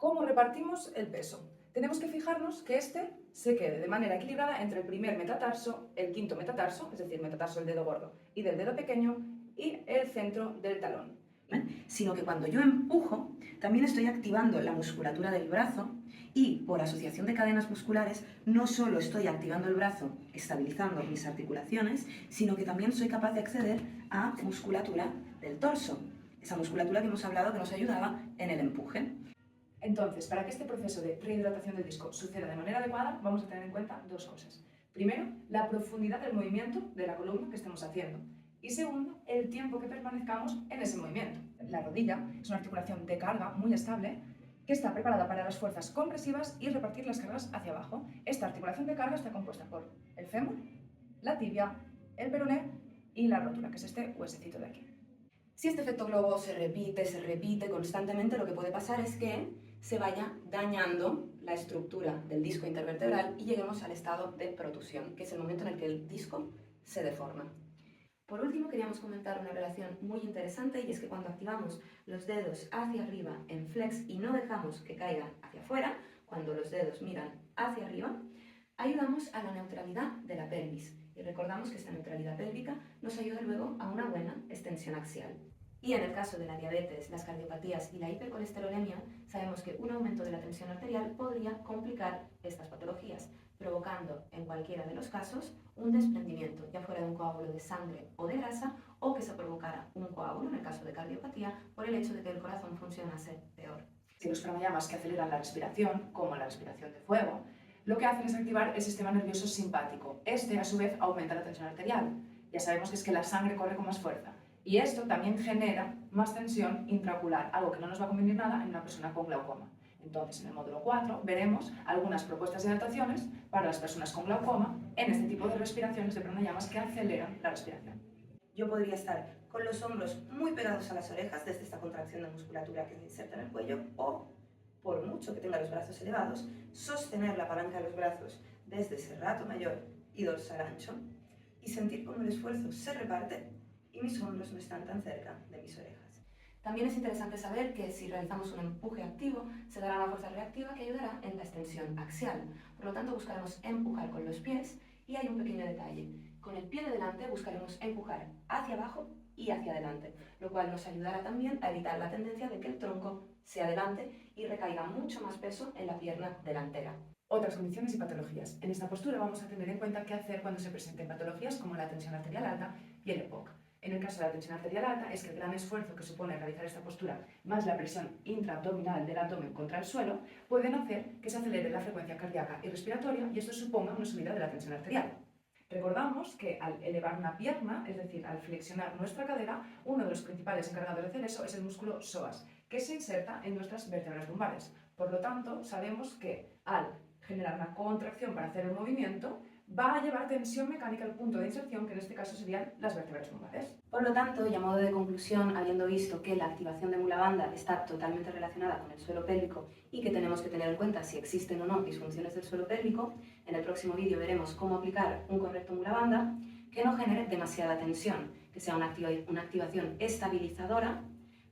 ¿Cómo repartimos el peso? Tenemos que fijarnos que este se quede de manera equilibrada entre el primer metatarso, el quinto metatarso, es decir, metatarso del dedo gordo y del dedo pequeño, y el centro del talón. Sino que cuando yo empujo, también estoy activando la musculatura del brazo y por asociación de cadenas musculares no solo estoy activando el brazo, estabilizando mis articulaciones, sino que también soy capaz de acceder a musculatura del torso, esa musculatura que hemos hablado que nos ayudaba en el empuje. Entonces, para que este proceso de rehidratación del disco suceda de manera adecuada, vamos a tener en cuenta dos cosas. Primero, la profundidad del movimiento de la columna que estemos haciendo. Y segundo, el tiempo que permanezcamos en ese movimiento. La rodilla es una articulación de carga muy estable que está preparada para las fuerzas compresivas y repartir las cargas hacia abajo. Esta articulación de carga está compuesta por el fémur, la tibia, el peroné y la rótula, que es este huesecito de aquí. Si este efecto globo se repite constantemente, lo que puede pasar es que se vaya dañando la estructura del disco intervertebral y lleguemos al estado de protusión, que es el momento en el que el disco se deforma. Por último, queríamos comentar una relación muy interesante, y es que cuando activamos los dedos hacia arriba en flex y no dejamos que caigan hacia afuera, cuando los dedos miran hacia arriba, ayudamos a la neutralidad de la pelvis. Y recordamos que esta neutralidad pélvica nos ayuda luego a una buena extensión axial. Y en el caso de la diabetes, las cardiopatías y la hipercolesterolemia, sabemos que un aumento de la tensión arterial podría complicar estas patologías, provocando en cualquiera de los casos un desprendimiento, ya fuera de un coágulo de sangre o de grasa, o que se provocara un coágulo, en el caso de cardiopatía, por el hecho de que el corazón funcionase peor. Si los pranayamas que aceleran la respiración, como la respiración de fuego, lo que hacen es activar el sistema nervioso simpático. Este, a su vez, aumenta la tensión arterial. Ya sabemos que es que la sangre corre con más fuerza. Y esto también genera más tensión intraocular, algo que no nos va a convenir nada en una persona con glaucoma. Entonces, en el módulo 4 veremos algunas propuestas de adaptaciones para las personas con glaucoma en este tipo de respiraciones de pranayamas que aceleran la respiración. Yo podría estar con los hombros muy pegados a las orejas desde esta contracción de musculatura que se inserta en el cuello, o, por mucho que tenga los brazos elevados, sostener la palanca de los brazos desde serrato mayor y dorsal ancho y sentir cómo el esfuerzo se reparte y mis hombros no están tan cerca de mis orejas. También es interesante saber que si realizamos un empuje activo, se dará una fuerza reactiva que ayudará en la extensión axial. Por lo tanto, buscaremos empujar con los pies, y hay un pequeño detalle. Con el pie de delante buscaremos empujar hacia abajo y hacia adelante, lo cual nos ayudará también a evitar la tendencia de que el tronco se adelante y recaiga mucho más peso en la pierna delantera. Otras condiciones y patologías. En esta postura vamos a tener en cuenta qué hacer cuando se presenten patologías como la tensión arterial alta y el EPOC. En el caso de la tensión arterial alta es que el gran esfuerzo que supone realizar esta postura más la presión intraabdominal del abdomen contra el suelo pueden hacer que se acelere la frecuencia cardíaca y respiratoria, y esto suponga una subida de la tensión arterial. Recordamos que al elevar una pierna, es decir, al flexionar nuestra cadera, uno de los principales encargados de hacer eso es el músculo psoas, que se inserta en nuestras vértebras lumbares. Por lo tanto, sabemos que al generar una contracción para hacer el movimiento, va a llevar tensión mecánica al punto de inserción, que en este caso serían las vértebras lumbares. Por lo tanto, y a modo de conclusión, habiendo visto que la activación de Mula Bandha está totalmente relacionada con el suelo pélvico y que tenemos que tener en cuenta si existen o no disfunciones del suelo pélvico, en el próximo vídeo veremos cómo aplicar un correcto Mula Bandha que no genere demasiada tensión, que sea una activación estabilizadora,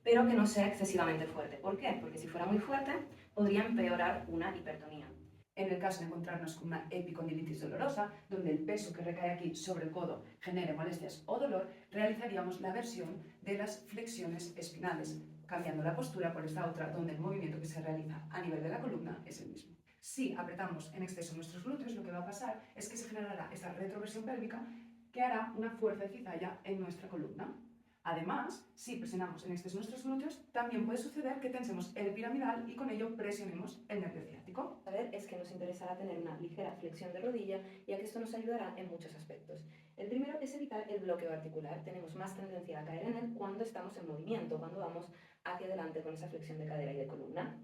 pero que no sea excesivamente fuerte. ¿Por qué? Porque si fuera muy fuerte, podría empeorar una hipertonía. En el caso de encontrarnos con una epicondilitis dolorosa, donde el peso que recae aquí sobre el codo genere molestias o dolor, realizaríamos la versión de las flexiones espinales, cambiando la postura por esta otra, donde el movimiento que se realiza a nivel de la columna es el mismo. Si apretamos en exceso nuestros glúteos, lo que va a pasar es que se generará esta retroversión pélvica que hará una fuerza de cizalla en nuestra columna. Además, si presionamos en exceso nuestros glúteos, también puede suceder que tensemos el piramidal y con ello presionemos el nervio ciático. A ver, es que nos interesará tener una ligera flexión de rodilla, ya que esto nos ayudará en muchos aspectos. El primero es evitar el bloqueo articular. Tenemos más tendencia a caer en él cuando estamos en movimiento, cuando vamos hacia adelante con esa flexión de cadera y de columna.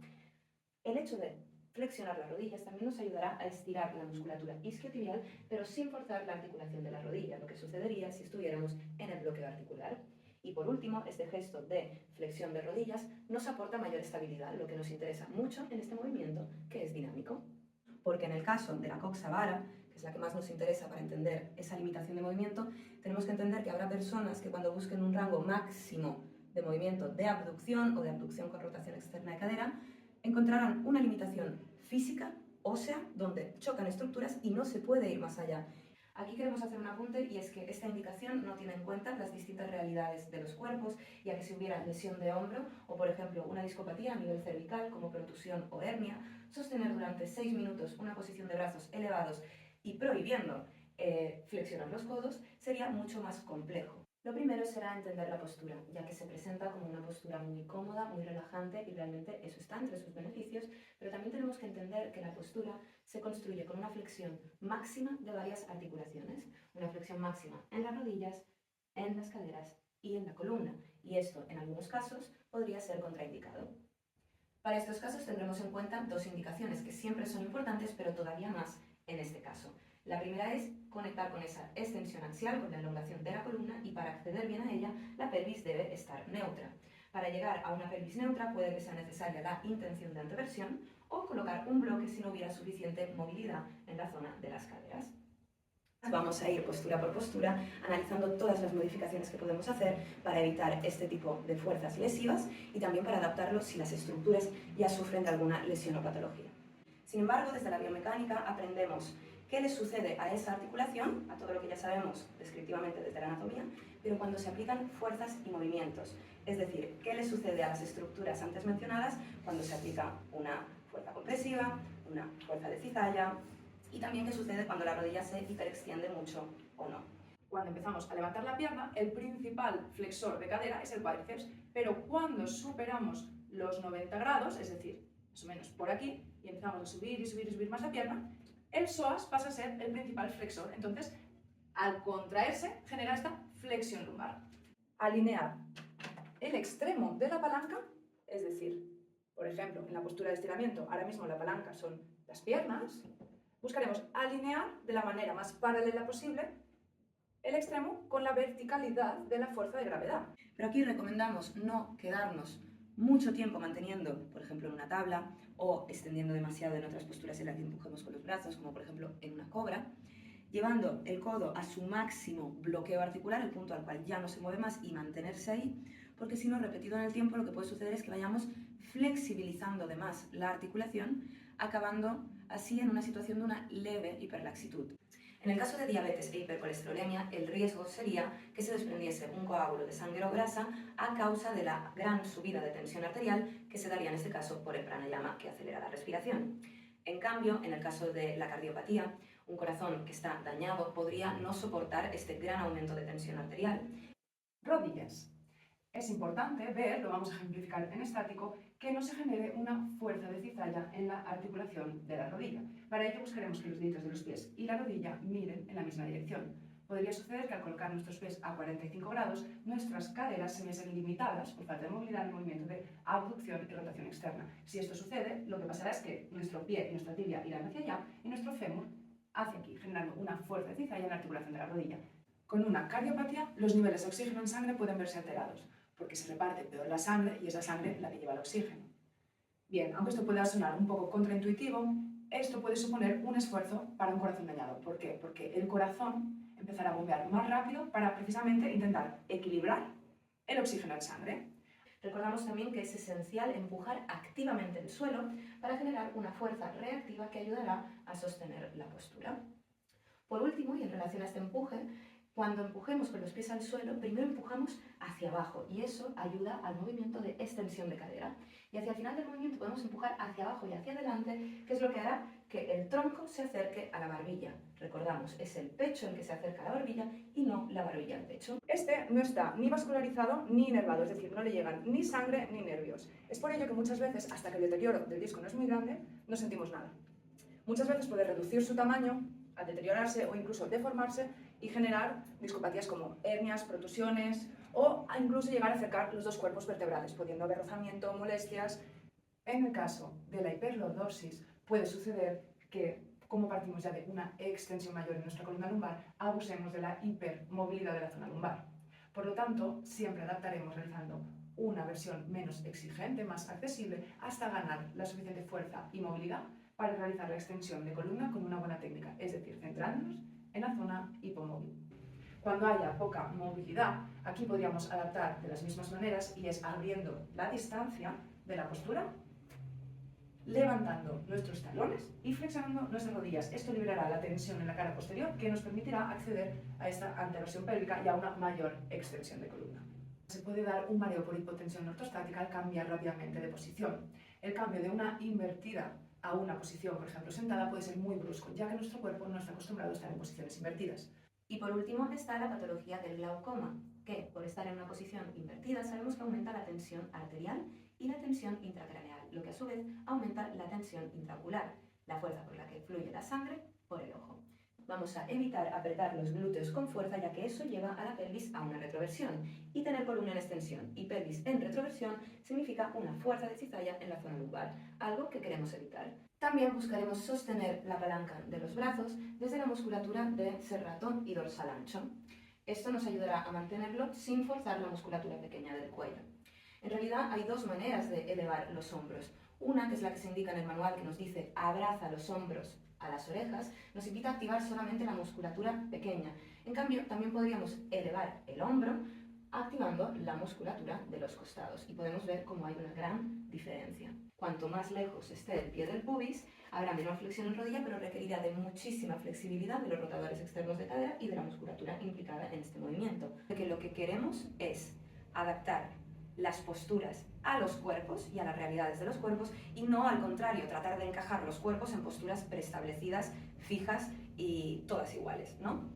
El hecho de flexionar las rodillas también nos ayudará a estirar la musculatura isquiotibial, pero sin forzar la articulación de la rodilla, lo que sucedería si estuviéramos en el bloqueo articular. Y por último, este gesto de flexión de rodillas nos aporta mayor estabilidad, lo que nos interesa mucho en este movimiento, que es dinámico. Porque en el caso de la coxa vara, que es la que más nos interesa para entender esa limitación de movimiento, tenemos que entender que habrá personas que cuando busquen un rango máximo de movimiento de abducción o de abducción con rotación externa de cadera, encontrarán una limitación física, ósea, donde chocan estructuras y no se puede ir más allá. Aquí queremos hacer un apunte y es que esta indicación no tiene en cuenta las distintas realidades de los cuerpos, ya que si hubiera lesión de hombro o, por ejemplo, una discopatía a nivel cervical como protusión o hernia, sostener durante 6 minutos una posición de brazos elevados y prohibiendo flexionar los codos sería mucho más complejo. Lo primero será entender la postura, ya que se presenta como una postura muy cómoda, muy relajante y realmente eso está entre sus beneficios, pero también tenemos que entender que la postura se construye con una flexión máxima de varias articulaciones, una flexión máxima en las rodillas, en las caderas y en la columna, y esto en algunos casos podría ser contraindicado. Para estos casos tendremos en cuenta dos indicaciones que siempre son importantes, pero todavía más en este caso. La primera es conectar con esa extensión axial, con la elongación de la columna, y para acceder bien a ella, la pelvis debe estar neutra. Para llegar a una pelvis neutra puede que sea necesaria la intención de anteversión o colocar un bloque si no hubiera suficiente movilidad en la zona de las caderas. Vamos a ir postura por postura analizando todas las modificaciones que podemos hacer para evitar este tipo de fuerzas lesivas y también para adaptarlo si las estructuras ya sufren de alguna lesión o patología. Sin embargo, desde la biomecánica aprendemos qué le sucede a esa articulación, a todo lo que ya sabemos descriptivamente desde la anatomía, pero cuando se aplican fuerzas y movimientos. Es decir, qué le sucede a las estructuras antes mencionadas cuando se aplica una fuerza compresiva, una fuerza de cizalla, y también qué sucede cuando la rodilla se hiperextiende mucho o no. Cuando empezamos a levantar la pierna, el principal flexor de cadera es el cuádriceps, pero cuando superamos los 90 grados, es decir, más o menos por aquí, y empezamos a subir y subir y subir más la pierna, el psoas pasa a ser el principal flexor. Entonces, al contraerse, genera esta flexión lumbar. Alinear el extremo de la palanca, es decir, por ejemplo, en la postura de estiramiento, ahora mismo la palanca son las piernas, buscaremos alinear de la manera más paralela posible el extremo con la verticalidad de la fuerza de gravedad. Pero aquí recomendamos no quedarnos mucho tiempo manteniendo, por ejemplo, en una tabla o extendiendo demasiado en otras posturas en las que empujemos con los brazos, como por ejemplo en una cobra, llevando el codo a su máximo bloqueo articular, el punto al cual ya no se mueve más, y mantenerse ahí, porque si no, repetido en el tiempo, lo que puede suceder es que vayamos flexibilizando de más la articulación, acabando así en una situación de una leve hiperlaxitud. En el caso de diabetes e hipercolesterolemia, el riesgo sería que se desprendiese un coágulo de sangre o grasa a causa de la gran subida de tensión arterial que se daría en este caso por el pranayama, que acelera la respiración. En cambio, en el caso de la cardiopatía, un corazón que está dañado podría no soportar este gran aumento de tensión arterial. Rodillas. Es importante ver, lo vamos a ejemplificar en estático, que no se genere una fuerza de cizalla en la articulación de la rodilla. Para ello buscaremos que los deditos de los pies y la rodilla miren en la misma dirección. Podría suceder que al colocar nuestros pies a 45 grados, nuestras caderas se viesen limitadas por falta de movilidad en el movimiento de abducción y rotación externa. Si esto sucede, lo que pasará es que nuestro pie y nuestra tibia irán hacia allá y nuestro fémur hacia aquí, generando una fuerza de cizalla en la articulación de la rodilla. Con una cardiopatía, los niveles de oxígeno en sangre pueden verse alterados, porque se reparte peor la sangre y es la sangre la que lleva el oxígeno. Bien, aunque esto pueda sonar un poco contraintuitivo, esto puede suponer un esfuerzo para un corazón dañado. ¿Por qué? Porque el corazón empezará a bombear más rápido para precisamente intentar equilibrar el oxígeno en sangre. Recordamos también que es esencial empujar activamente el suelo para generar una fuerza reactiva que ayudará a sostener la postura. Por último, y en relación a este empuje, cuando empujemos con los pies al suelo, primero empujamos hacia abajo y eso ayuda al movimiento de extensión de cadera. Y hacia el final del movimiento podemos empujar hacia abajo y hacia adelante, que es lo que hará que el tronco se acerque a la barbilla. Recordamos, es el pecho el que se acerca a la barbilla y no la barbilla al pecho. Este no está ni vascularizado ni inervado, es decir, no le llegan ni sangre ni nervios. Es por ello que muchas veces, hasta que el deterioro del disco no es muy grande, no sentimos nada. Muchas veces puede reducir su tamaño al deteriorarse o incluso deformarse y generar discopatías como hernias, protusiones o incluso llegar a acercar los dos cuerpos vertebrales, pudiendo haber rozamiento o molestias. En el caso de la hiperlordorsis puede suceder que, como partimos ya de una extensión mayor en nuestra columna lumbar, abusemos de la hipermovilidad de la zona lumbar. Por lo tanto, siempre adaptaremos realizando una versión menos exigente, más accesible, hasta ganar la suficiente fuerza y movilidad para realizar la extensión de columna con una buena técnica, es decir, centrándonos en la zona hipomóvil. Cuando haya poca movilidad, aquí podríamos adaptar de las mismas maneras y es abriendo la distancia de la postura levantando nuestros talones y flexionando nuestras rodillas. Esto liberará la tensión en la cara posterior que nos permitirá acceder a esta anteroversión pélvica y a una mayor extensión de columna. Se puede dar un mareo por hipotensión ortostática al cambiar rápidamente de posición. El cambio de una invertida a una posición, por ejemplo, sentada, puede ser muy brusco, ya que nuestro cuerpo no está acostumbrado a estar en posiciones invertidas. Y por último está la patología del glaucoma, que por estar en una posición invertida sabemos que aumenta la tensión arterial y la tensión intracraneal, lo que a su vez aumenta la tensión intraocular, la fuerza por la que fluye la sangre por el ojo. Vamos a evitar apretar los glúteos con fuerza, ya que eso lleva a la pelvis a una retroversión. Y tener columna en extensión y pelvis en retroversión significa una fuerza de cizalla en la zona lumbar, algo que queremos evitar. También buscaremos sostener la palanca de los brazos desde la musculatura de serrato y dorsal ancho. Esto nos ayudará a mantenerlo sin forzar la musculatura pequeña del cuello. En realidad hay dos maneras de elevar los hombros. Una, que es la que se indica en el manual, que nos dice abraza los hombros a las orejas, nos invita a activar solamente la musculatura pequeña. En cambio, también podríamos elevar el hombro activando la musculatura de los costados y podemos ver cómo hay una gran diferencia. Cuanto más lejos esté el pie del pubis, habrá menor flexión en rodilla, pero requerirá de muchísima flexibilidad de los rotadores externos de cadera y de la musculatura implicada en este movimiento. Porque lo que queremos es adaptar las posturas a los cuerpos y a las realidades de los cuerpos y no al contrario, tratar de encajar los cuerpos en posturas preestablecidas, fijas y todas iguales, ¿no?